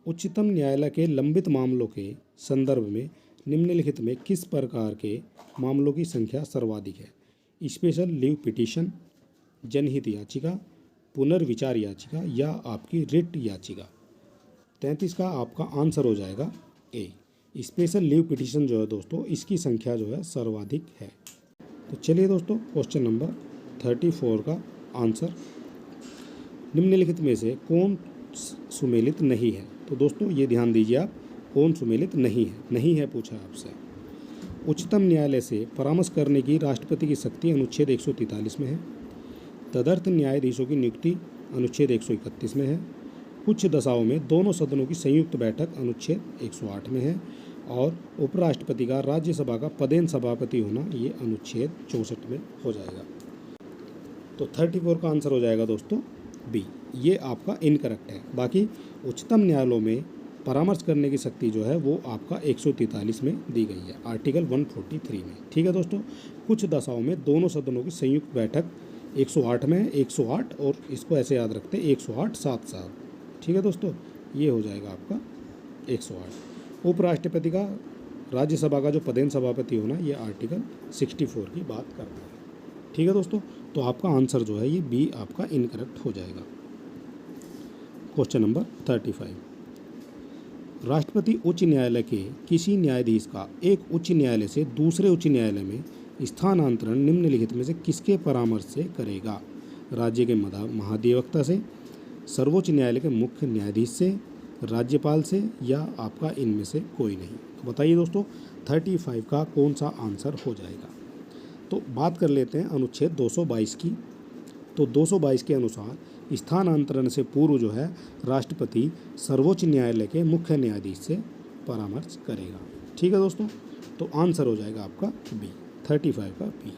उच्चतम न्यायालय के लंबित मामलों के संदर्भ में निम्नलिखित में किस प्रकार के मामलों की संख्या सर्वाधिक है? स्पेशल लीव पिटीशन, जनहित याचिका, पुनर्विचार याचिका या आपकी रिट याचिका? 33 का आपका आंसर हो जाएगा ए। स्पेशल लीव पिटीशन जो है दोस्तों इसकी संख्या जो है सर्वाधिक है। तो चलिए दोस्तों क्वेश्चन नंबर 34 का आंसर, निम्नलिखित में से कौन सुमेलित नहीं है। तो दोस्तों ये ध्यान दीजिए आप, कौन सुमेलित नहीं है, नहीं है पूछा आपसे। उच्चतम न्यायालय से परामर्श करने की राष्ट्रपति की शक्ति अनुच्छेद 143 में है। तदर्थ न्यायाधीशों की नियुक्ति अनुच्छेद 131 में है। कुछ दशाओं में दोनों सदनों की संयुक्त बैठक अनुच्छेद 108 में है। और उपराष्ट्रपति का राज्यसभा का पदेन सभापति होना ये अनुच्छेद 64 में हो जाएगा। तो 34 का आंसर हो जाएगा दोस्तों बी। ये आपका इनकरेक्ट है। बाकी उच्चतम न्यायालयों में परामर्श करने की शक्ति जो है वो आपका 143 में दी गई है, आर्टिकल 143 में। ठीक है दोस्तों, कुछ दशाओं में दोनों सदनों की संयुक्त बैठक 108 में है, 108, और इसको ऐसे याद रखते हैं 108 7 ठीक है दोस्तों, ये हो जाएगा आपका 108। उपराष्ट्रपति का राज्यसभा का जो पदेन सभापति होना, ये आर्टिकल 64 की बात कर रहा है। ठीक है दोस्तों, तो आपका आंसर जो है ये बी आपका इनकरेक्ट हो जाएगा। क्वेश्चन नंबर 35, राष्ट्रपति उच्च न्यायालय के किसी न्यायाधीश का एक उच्च न्यायालय से दूसरे उच्च न्यायालय में स्थानांतरण निम्नलिखित में से किसके परामर्श से करेगा? राज्य के महाधिवक्ता से, सर्वोच्च न्यायालय के मुख्य न्यायाधीश से, राज्यपाल से, या आपका इनमें से कोई नहीं। तो बताइए दोस्तों 35 का कौन सा आंसर हो जाएगा? तो बात कर लेते हैं अनुच्छेद 222 की। तो 222 के अनुसार स्थानांतरण से पूर्व जो है राष्ट्रपति सर्वोच्च न्यायालय के मुख्य न्यायाधीश से परामर्श करेगा। ठीक है दोस्तों, तो आंसर हो जाएगा आपका बी, 35 का बी।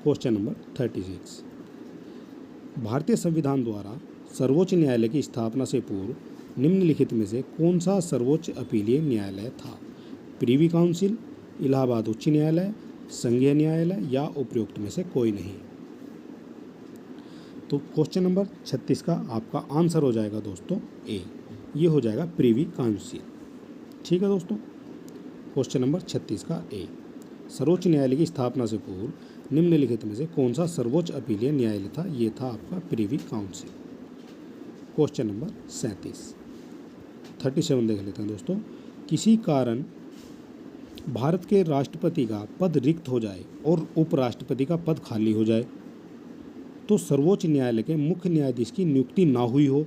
क्वेश्चन नंबर 36, भारतीय संविधान द्वारा सर्वोच्च न्यायालय की स्थापना से पूर्व निम्नलिखित में से कौन सा सर्वोच्च अपीलीय न्यायालय था? प्रीवी काउंसिल, इलाहाबाद उच्च न्यायालय, संघीय न्यायालय, या उपरोक्त में से कोई नहीं। तो क्वेश्चन नंबर 36 का आपका आंसर हो जाएगा दोस्तों ए, ये हो जाएगा प्रीवी काउंसिल। ठीक है दोस्तों, क्वेश्चन नंबर 36 का ए, सर्वोच्च न्यायालय की स्थापना से पूर्व निम्नलिखित में से कौन सा सर्वोच्च अपीलीय न्यायालय था? ये था आपका प्रीवी काउंसिल। क्वेश्चन नंबर 37 देख लेते हैं दोस्तों, किसी कारण भारत के राष्ट्रपति का पद रिक्त हो जाए और उपराष्ट्रपति का पद खाली हो जाए, तो सर्वोच्च न्यायालय के मुख्य न्यायाधीश की नियुक्ति ना हुई हो,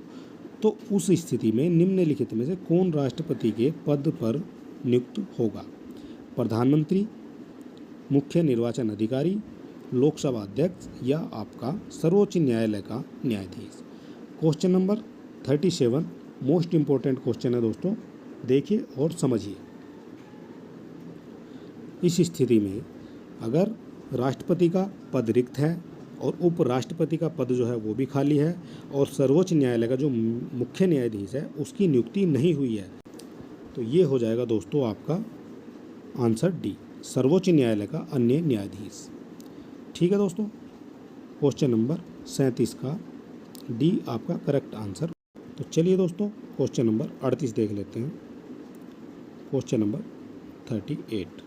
तो उस स्थिति में निम्नलिखित में से कौन राष्ट्रपति के पद पर नियुक्त होगा? प्रधानमंत्री, मुख्य निर्वाचन अधिकारी, लोकसभा अध्यक्ष, या आपका सर्वोच्च न्यायालय का न्यायाधीश। Question number 37 most important question है दोस्तों, देखिए और समझिए। इस स्थिति में अगर राष्ट्रपति का पद रिक्त है और उपराष्ट्रपति का पद जो है वो भी खाली है और सर्वोच्च न्यायालय का जो मुख्य न्यायाधीश है उसकी नियुक्ति नहीं हुई है, तो ये हो जाएगा दोस्तों आपका आंसर डी, सर्वोच्च न्यायालय का अन्य न्यायाधीश। ठीक है दोस्तों, क्वेश्चन नंबर 37 का डी आपका करेक्ट आंसर। तो चलिए दोस्तों क्वेश्चन नंबर 38 देख लेते हैं। क्वेश्चन नंबर 38,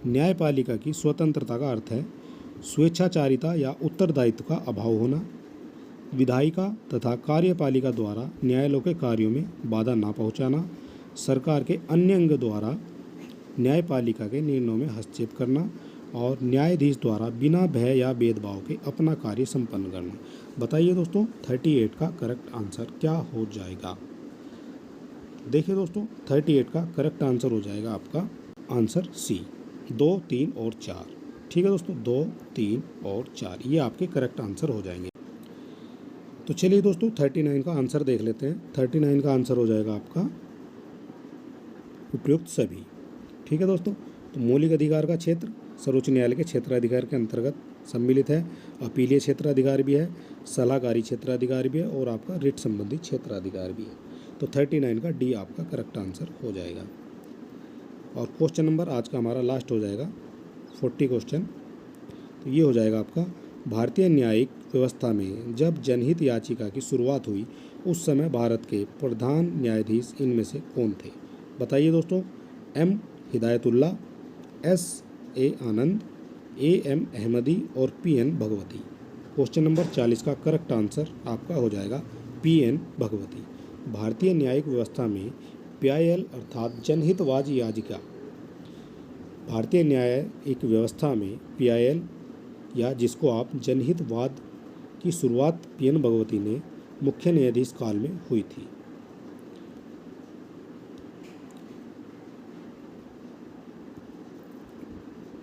न्यायपालिका की स्वतंत्रता का अर्थ है स्वेच्छाचारिता या उत्तरदायित्व का अभाव होना, विधायिका तथा कार्यपालिका द्वारा न्यायालयों के कार्यों में बाधा ना पहुंचाना, सरकार के अन्य अंग द्वारा न्यायपालिका के निर्णयों में हस्तक्षेप करना, और न्यायाधीश द्वारा बिना भय या भेदभाव के अपना कार्य संपन्न करना। बताइए दोस्तों 38 का करेक्ट आंसर क्या हो जाएगा? देखिए दोस्तों 38 का करेक्ट आंसर हो जाएगा आपका आंसर सी, 2, 3 और 4। ठीक है दोस्तों, 2, 3 और 4 ये आपके करेक्ट आंसर हो जाएंगे। तो चलिए दोस्तों 39 का आंसर देख लेते हैं। 39 का आंसर हो जाएगा आपका उपयुक्त सभी। ठीक है दोस्तों, तो मौलिक अधिकार का क्षेत्र सर्वोच्च न्यायालय के क्षेत्राधिकार के अंतर्गत सम्मिलित है। अपीलीय क्षेत्राधिकार भी है, सलाहकारी क्षेत्राधिकार भी है, और आपका रिट संबंधी क्षेत्राधिकार भी है। तो 39 का डी आपका करेक्ट आंसर हो जाएगा। और क्वेश्चन नंबर आज का हमारा लास्ट हो जाएगा 40 क्वेश्चन। तो ये हो जाएगा आपका, भारतीय न्यायिक व्यवस्था में जब जनहित याचिका की शुरुआत हुई उस समय भारत के प्रधान न्यायाधीश इनमें से कौन थे? बताइए दोस्तों, M Hidayatullah, S A Anand, A M Ahmadi, और P N Bhagwati. Question number 40 का करेक्ट आंसर आपका हो जाएगा पी एन भगवती। भारतीय न्यायिक व्यवस्था में PIL अर्थात जनहितवाद याचिका, भारतीय न्यायिक व्यवस्था में PIL या जिसको आप जनहितवाद की शुरुआत PN भगवती ने मुख्य न्यायाधीश काल में हुई थी।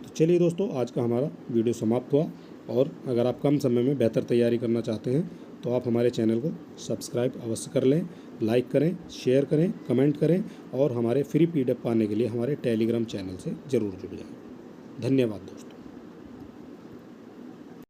तो चलिए दोस्तों, आज का हमारा वीडियो समाप्त हुआ। और अगर आप कम समय में बेहतर तैयारी करना चाहते हैं तो आप हमारे चैनल को सब्सक्राइब अवश्य कर लें, लाइक करें, शेयर करें, कमेंट करें और हमारे फ्री PDF पाने के लिए हमारे टेलीग्राम चैनल से ज़रूर जुड़ जाएं। धन्यवाद दोस्तों।